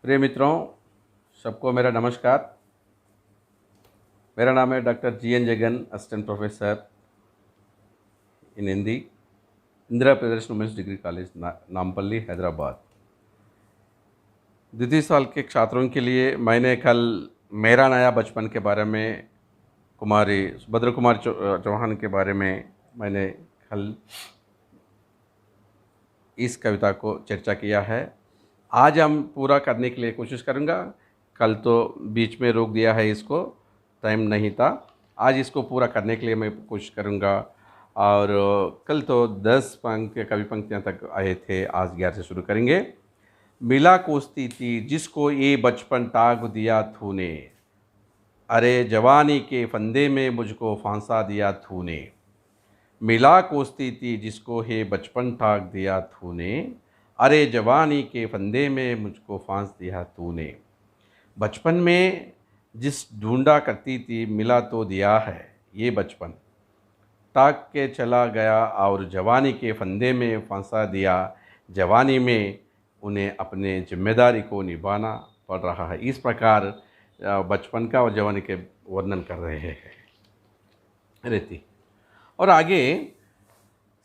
प्रिय मित्रों, सबको मेरा नमस्कार। मेरा नाम है doctor GN Jagan, assistant professor in Hindi, Indira Priyadarshini women's degree college Nampally, Hyderabad. द्वितीय साल के छात्रों के लिए मैंने कल मेरा नया बचपन के बारे में, कुमारी सुभद्रा कुमार चौहान के बारे में मैंने कल इस कविता को चर्चा किया है। आज हम पूरा करने के लिए कोशिश करूँगा। कल तो बीच में रोक दिया है, इसको टाइम नहीं था। आज इसको पूरा करने के लिए मैं कोशिश करूँगा। और कल तो 10 कवि पंक्तियाँ तक आए थे, आज 11 से शुरू करेंगे। मिला कोसती थी जिसको ये बचपन टाग दिया तूने, अरे जवानी के फंदे में मुझको फांसा दिया तूने। मिला कोसती थी जिसको हे बचपन टाग दिया तूने, अरे जवानी के फंदे में मुझको फांस दिया तूने। बचपन में जिस ढूंढा करती थी मिला तो दिया है ये बचपन, टाग के चला गया और जवानी के फंदे में फांसा दिया। जवानी में उन्हें अपने जिम्मेदारी को निभाना पड़ रहा है। इस प्रकार बचपन का और जवानी के वर्णन कर रहे हैं रहती। और आगे,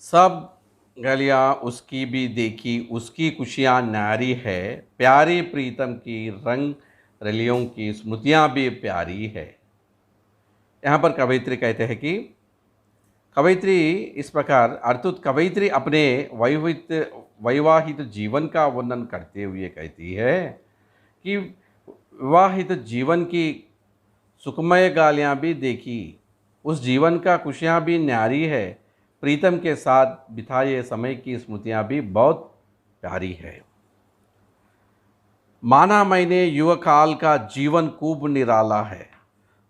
सब गलियाँ उसकी भी देखी, उसकी खुशियाँ न्यारी है, प्यारी प्रीतम की रंग रलियों की स्मृतियाँ भी प्यारी है। यहाँ पर कवयित्री कहते हैं कि कवयित्री इस प्रकार अर्थात कवयित्री अपने वैवाहिक जीवन का वर्णन करते हुए कहती है कि विवाहित जीवन की सुखमय गालियाँ भी देखी, उस जीवन का खुशियाँ भी न्यारी है, प्रीतम के साथ बिताए समय की स्मृतियाँ भी बहुत प्यारी है। माना मैंने युवकाल का जीवन खूब निराला है,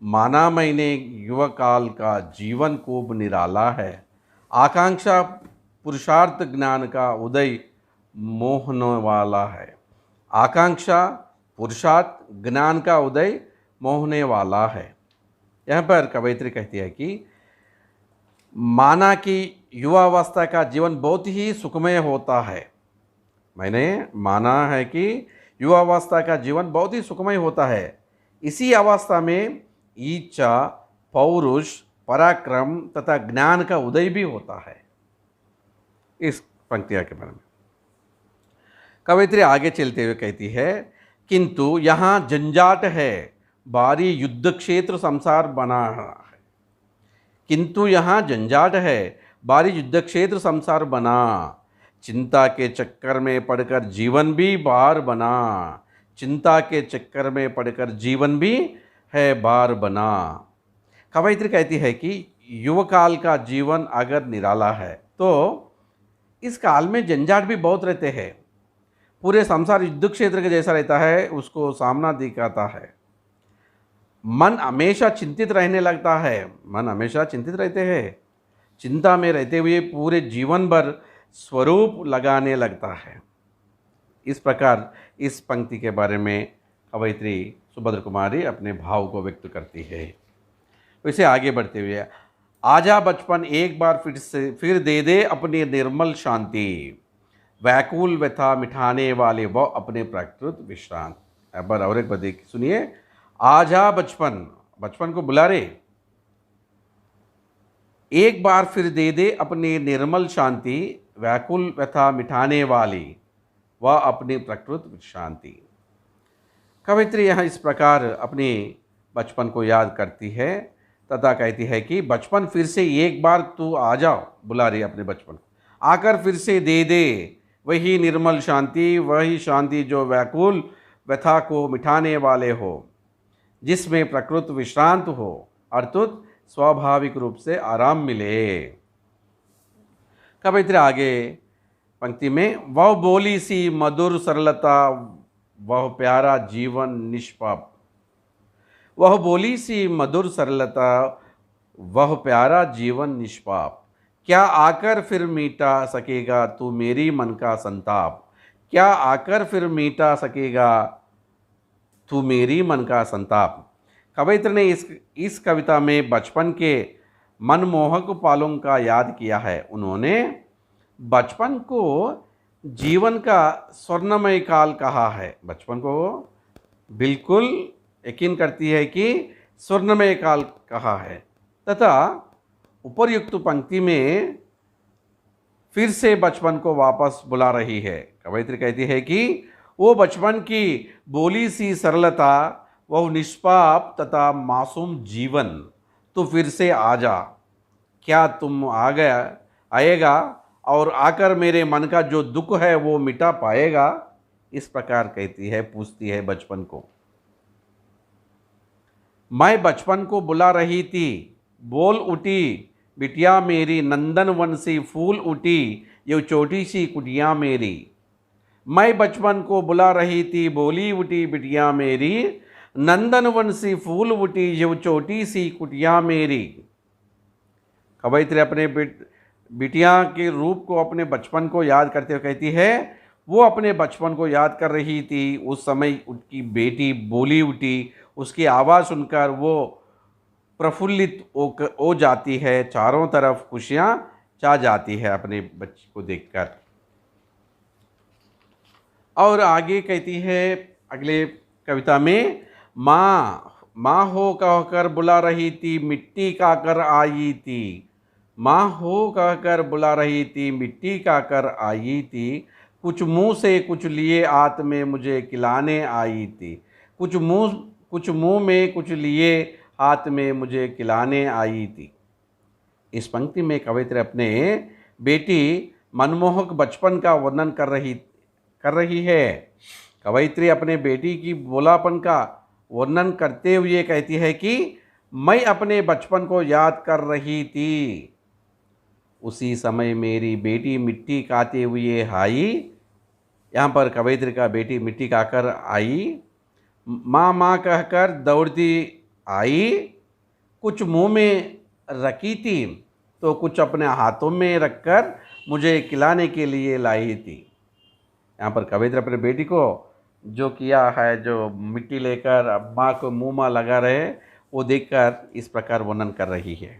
माना मैंने युवकाल का जीवन खूब निराला है। आकांक्षा पुरुषार्थ ज्ञान का उदय मोहने वाला है, आकांक्षा पुरुषार्थ ज्ञान का उदय मोहने वाला है। यहाँ पर कवयित्री कहती है कि माना कि युवावस्था का जीवन बहुत ही सुखमय होता है। मैंने माना है कि युवावस्था का जीवन बहुत ही सुखमय होता है। इसी अवस्था में इच्छा, पौरुष, पराक्रम तथा ज्ञान का उदय भी होता है। इस पंक्तियाँ के बारे में कवयित्री आगे चलते हुए कहती है, किंतु यहाँ झंझाट है, भारी युद्ध क्षेत्र संसार बना है। किंतु यहाँ झंझाट है, भारी युद्ध क्षेत्र संसार बना, चिंता के चक्कर में पड़कर जीवन भी भार बना, चिंता के चक्कर में पड़कर जीवन भी है भार बना। कवयित्री कहती है कि युवकाल का जीवन अगर निराला है तो इस काल में झंझाट भी बहुत रहते हैं। पूरे संसार युद्ध क्षेत्र के जैसा रहता है, उसको सामना दिखाता है। मन हमेशा चिंतित रहने लगता है, मन हमेशा चिंतित रहते हैं, चिंता में रहते हुए पूरे जीवन भर स्वरूप लगाने लगता है। इस प्रकार इस पंक्ति के बारे में कवयित्री सुभद्रा कुमारी अपने भाव को व्यक्त करती है। वैसे आगे बढ़ते हुए, आजा बचपन एक बार फिर दे दे अपनी निर्मल शांति, व्याकुल व्यथा मिटाने वाले वो अपने प्राकृत विश्रांत। एक बार और एक बार सुनिए, आजा बचपन, बचपन को बुला रे, एक बार फिर दे दे अपनी निर्मल शांति, व्याकुल व्यथा मिटाने वाली वह अपनी प्रकृत विश्रांति। कवयित्री यहाँ इस प्रकार अपने बचपन को याद करती है तथा कहती है कि बचपन फिर से एक बार तू आ जाओ, बुला रही अपने बचपन को, आकर फिर से दे दे वही निर्मल शांति, वही शांति जो व्याकुल व्यथा को मिटाने वाले हो, जिसमें प्रकृत विश्रांत हो, अर्थात स्वाभाविक रूप से आराम मिले। कवयित्री आगे पंक्ति में, वह बोली सी मधुर सरलता, वह प्यारा जीवन निष्पाप, वह बोली सी मधुर सरलता, वह प्यारा जीवन निष्पाप, क्या आकर फिर मिटा सकेगा तू मेरी मन का संताप, क्या आकर फिर मिटा सकेगा तू मेरी मन का संताप। कवयित्री ने इस कविता में बचपन के मनमोहक पलों का याद किया है। उन्होंने बचपन को जीवन का स्वर्णमय काल कहा है। बचपन को बिल्कुल यकीन करती है कि स्वर्णमय काल कहा है, तथा उपर्युक्त पंक्ति में फिर से बचपन को वापस बुला रही है। कवयित्री कहती है कि वो बचपन की बोली सी सरलता, वह निष्पाप तथा मासूम जीवन, तो फिर से आ जा। क्या तुम आ गया आएगा और आकर मेरे मन का जो दुख है वो मिटा पाएगा? इस प्रकार कहती है, पूछती है बचपन को। मैं बचपन को बुला रही थी, बोल उठी बिटिया मेरी, नंदन वन सी फूल उठी ये छोटी सी कुटिया मेरी। मैं बचपन को बुला रही थी, बोली उठी बिटिया मेरी, नंदन वन सी फूल उठी ये छोटी सी कुटिया मेरी। कवयित्री अपने बिटिया के रूप को, अपने बचपन को याद करते हुए कहती है, वो अपने बचपन को याद कर रही थी। उस समय उसकी बेटी बोली उठी, उसकी आवाज़ सुनकर वो प्रफुल्लित हो जाती है, चारों तरफ खुशियाँ छा जाती है अपने बच्चे को देखकर। और आगे कहती है अगले कविता में, माँ माँ हो कहकर बुला रही थी, मिट्टी का कर आई थी। माँ हो कहकर बुला रही थी, मिट्टी का कर आई थी। कुछ मुँह से कुछ लिए हाथ में मुझे खिलाने आई थी। कुछ मुँह में कुछ लिए हाथ में मुझे खिलाने आई थी। इस पंक्ति में कवयित्री अपने बेटी मनमोहक बचपन का वर्णन कर रही है। कवयित्री अपने बेटी की भोलापन का वर्णन करते हुए कहती है कि मैं अपने बचपन को याद कर रही थी। उसी समय मेरी बेटी मिट्टी खाते हुए आई। यहाँ पर कवयित्री का बेटी मिट्टी खाकर आई, माँ माँ कहकर दौड़ती आई। कुछ मुंह में रखी थी तो कुछ अपने हाथों में रखकर मुझे खिलाने के लिए लाई थी। यहाँ पर कवयित्री अपने बेटी को जो किया है, जो मिट्टी लेकर माँ को मुँह में लगा रहे, वो देखकर इस प्रकार वर्णन कर रही है।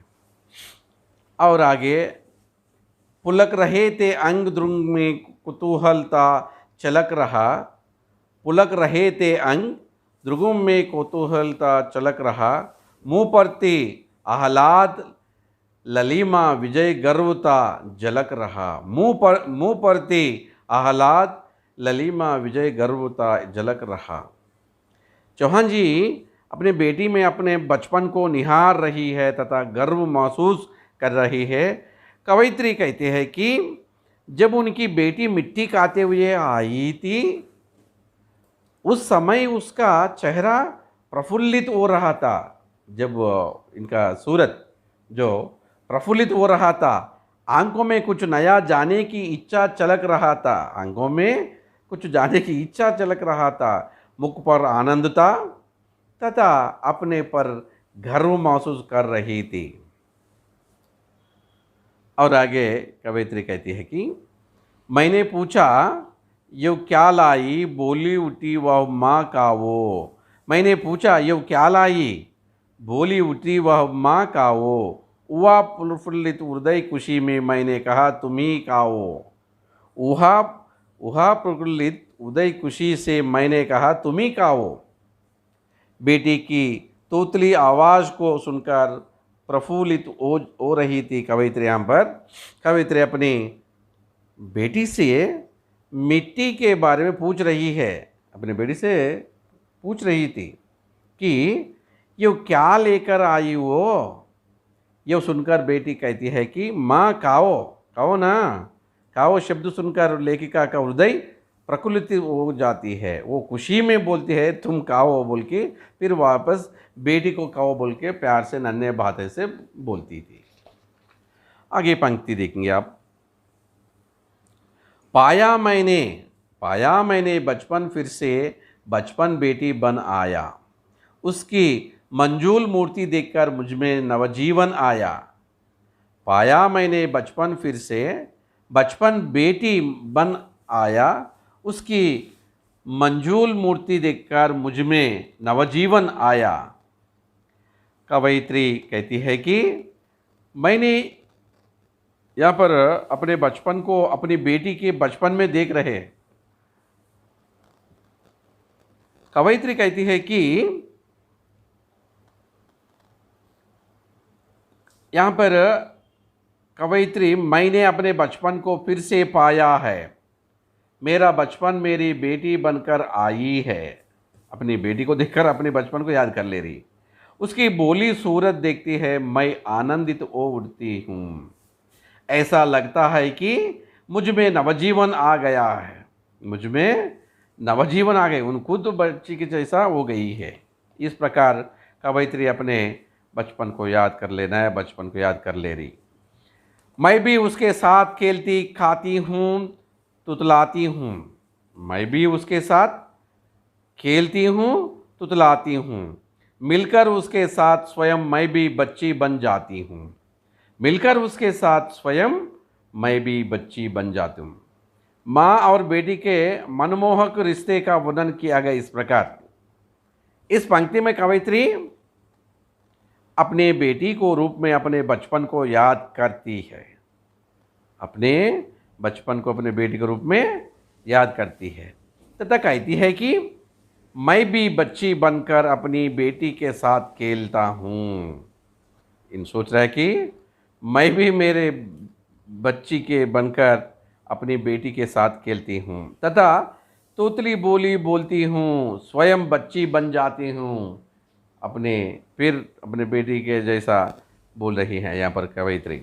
और आगे, पुलक रहे थे अंग द्रुंग में कुतूहलता चलक रहा। पुलक रहे थे अंग द्रुगुम में कौतूहलता चलक रहा। मुँह पर थी आह्लाद ललिमा विजय गर्वता झलक रहा। मुँह पर थी आह्लाद ललिमा विजय गर्वता झलक रहा। चौहान जी अपने बेटी में अपने बचपन को निहार रही है तथा गर्व महसूस कर रही है। कवयित्री कहते हैं कि जब उनकी बेटी मिट्टी खाते हुए आई थी, उस समय उसका चेहरा प्रफुल्लित हो रहा था। जब इनका सूरत जो प्रफुल्लित हो रहा था, आंखों में कुछ नया जाने की इच्छा चलक रहा था। आंखों में कुछ जाने की इच्छा चलक रहा था। मुख पर आनंद था तथा अपने पर गर्व महसूस कर रही थी। और आगे कवयित्री कहती है कि मैंने पूछा ये क्या लाई, बोली उठी वह माँ का वो। मैंने पूछा ये क्या लाई, बोली उठी वह माँ का वो। हुआ प्रफुल्लित हृदय खुशी में मैंने कहा तुम ही खाओ। उहा प्रफुल्लित हृदय खुशी से मैंने कहा तुम ही खाओ। बेटी की तोतली आवाज़ को सुनकर प्रफुल्लित हो रही थी कवयित्री। यहाँ पर कवयित्री अपनी बेटी से मिट्टी के बारे में पूछ रही है, अपनी बेटी से पूछ रही थी कि ये क्या लेकर आई वो। ये सुनकर बेटी कहती है कि माँ खाओ, खाओ ना। खाओ शब्द सुनकर लेखिका का हृदय प्रफुल्लित हो जाती है। वो खुशी में बोलती है तुम खाओ बोल के, फिर वापस बेटी को खाओ बोल के प्यार से नन्हे बातें से बोलती थी। आगे पंक्ति देखेंगे आप। पाया मैंने बचपन फिर से, बचपन बेटी बन आया। उसकी मंजूल मूर्ति देखकर मुझमें नवजीवन आया। पाया मैंने बचपन फिर से, बचपन बेटी बन आया। उसकी मंजूल मूर्ति देखकर मुझमें नवजीवन आया। कवयित्री कहती है कि मैंने यहाँ पर अपने बचपन को अपनी बेटी के बचपन में देख रहे हैं। कवयित्री कहती है कि यहाँ पर कवयित्री, मैंने अपने बचपन को फिर से पाया है, मेरा बचपन मेरी बेटी बनकर आई है। अपनी बेटी को देखकर अपने बचपन को याद कर ले रही। उसकी बोली सूरत देखती है, मैं आनंदित हो उठती हूँ। ऐसा लगता है कि मुझ में नवजीवन आ गया है, मुझ में नवजीवन आ गए, उन खुद बच्ची की जैसा हो गई है। इस प्रकार कवयित्री अपने बचपन को याद कर ले, नया बचपन को याद कर ले रही। मैं भी उसके साथ खेलती खाती हूँ, तुतलाती हूँ। मैं भी उसके साथ खेलती हूँ, तुतलाती हूँ। मिलकर उसके साथ स्वयं मैं भी बच्ची बन जाती हूँ। मिलकर उसके साथ स्वयं मैं भी बच्ची बन जाती हूँ। माँ और बेटी के मनमोहक रिश्ते का वर्णन किया गया इस प्रकार। इस पंक्ति में कवयित्री अपने बेटी को रूप में अपने बचपन को याद करती है, अपने बचपन को अपने बेटी के रूप में याद करती है तथा कहती है कि मैं भी बच्ची बनकर अपनी बेटी के साथ खेलता हूँ। इन सोच रहा है कि मैं भी मेरे बच्ची के बनकर अपनी बेटी के साथ खेलती हूँ तथा तोतली बोली बोलती हूँ, स्वयं बच्ची बन जाती हूँ। फिर अपने बेटी के जैसा बोल रही है यहाँ पर कवयित्री।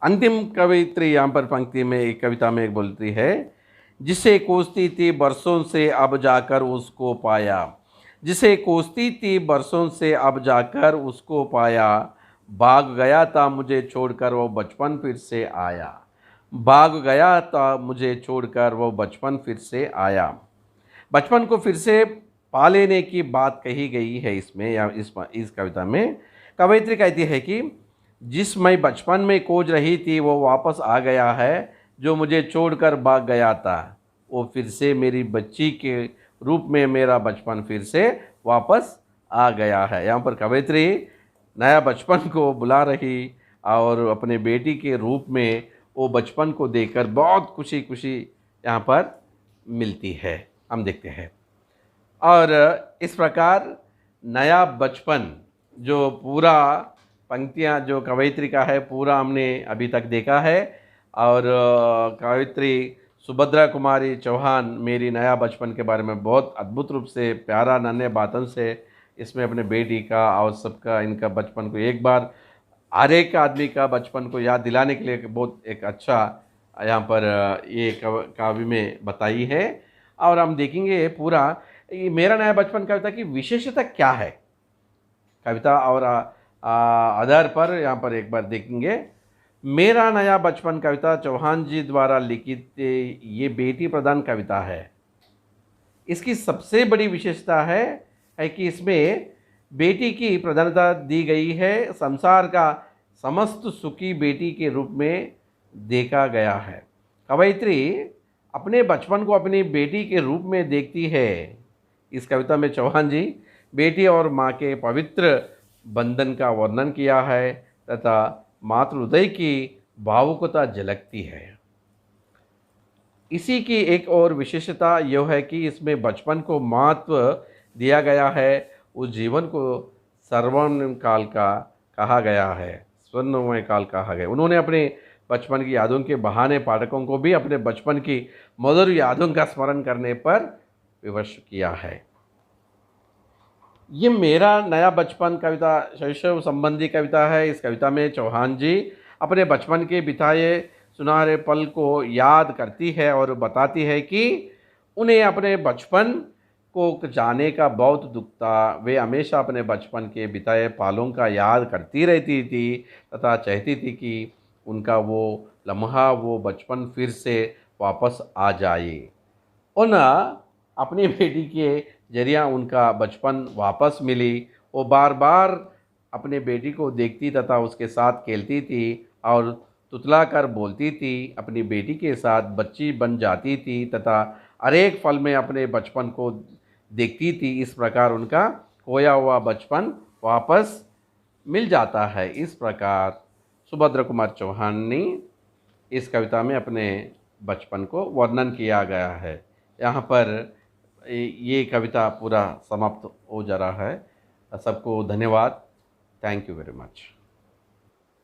अंतिम कवयित्री यहाँ पर पंक्ति में, एक कविता में एक बोलती है, जिसे कोसती थी बरसों से अब जाकर उसको पाया। जिसे कोसती थी बरसों से अब जाकर उसको पाया। भाग गया था मुझे छोड़कर वो बचपन फिर से आया। भाग गया था मुझे छोड़कर वो बचपन फिर से आया। बचपन को फिर से पा लेने की बात कही गई है इसमें, या इस कविता में। कवयित्री कहती है कि जिस मैं बचपन में खोज रही थी वो वापस आ गया है, जो मुझे छोड़कर भाग गया था वो फिर से मेरी बच्ची के रूप में मेरा बचपन फिर से वापस आ गया है। यहाँ पर कवयित्री नया बचपन को बुला रही और अपने बेटी के रूप में वो बचपन को देखकर बहुत खुशी खुशी यहाँ पर मिलती है, हम देखते हैं। और इस प्रकार नया बचपन, जो पूरा पंक्तियाँ जो कवयित्री का है पूरा हमने अभी तक देखा है। और कवयित्री सुभद्रा कुमारी चौहान मेरी नया बचपन के बारे में बहुत अद्भुत रूप से प्यारा नन्हे बातों से इसमें अपने बेटी का और सबका इनका बचपन को एक बार हर एक आदमी का बचपन को याद दिलाने के लिए बहुत एक अच्छा यहाँ पर ये काव्य में बताई है। और हम देखेंगे पूरा ये मेरा नया बचपन कविता की विशेषता क्या है, कविता और आधार पर यहाँ पर एक बार देखेंगे। मेरा नया बचपन कविता चौहान जी द्वारा लिखित ये बेटी प्रधान कविता है। इसकी सबसे बड़ी विशेषता है कि इसमें बेटी की प्रधानता दी गई है। संसार का समस्त सुखी बेटी के रूप में देखा गया है। कवयित्री अपने बचपन को अपनी बेटी के रूप में देखती है। इस कविता में चौहान जी बेटी और माँ के पवित्र बंधन का वर्णन किया है तथा मातृ हृदय की भावुकता झलकती है। इसी की एक और विशेषता यह है कि इसमें बचपन को महत्व दिया गया है, उस जीवन को स्वर्णिम काल का कहा गया है, स्वर्णमय काल कहा गया। उन्होंने अपने बचपन की यादों के बहाने पाठकों को भी अपने बचपन की मधुर यादों का स्मरण करने पर विवश किया है। ये मेरा नया बचपन कविता शैशव संबंधी कविता है। इस कविता में चौहान जी अपने बचपन के बिताए सुनहरे पल को याद करती है और बताती है कि उन्हें अपने बचपन को जाने का बहुत दुख था। वे हमेशा अपने बचपन के बिताए पलों का याद करती रहती थी तथा चाहती थी कि उनका वो लम्हा, वो बचपन फिर से वापस आ जाए। उन अपनी बेटी के जरिया उनका बचपन वापस मिली। वो बार बार अपने बेटी को देखती तथा उसके साथ खेलती थी और तुतला कर बोलती थी, अपनी बेटी के साथ बच्ची बन जाती थी तथा हर एक पल में अपने बचपन को देखती थी। इस प्रकार उनका खोया हुआ बचपन वापस मिल जाता है। इस प्रकार सुभद्रा कुमार चौहान ने इस कविता में अपने बचपन को वर्णन किया गया है। यहाँ पर ये कविता पूरा समाप्त हो जा रहा है। सबको धन्यवाद। Thank you very much.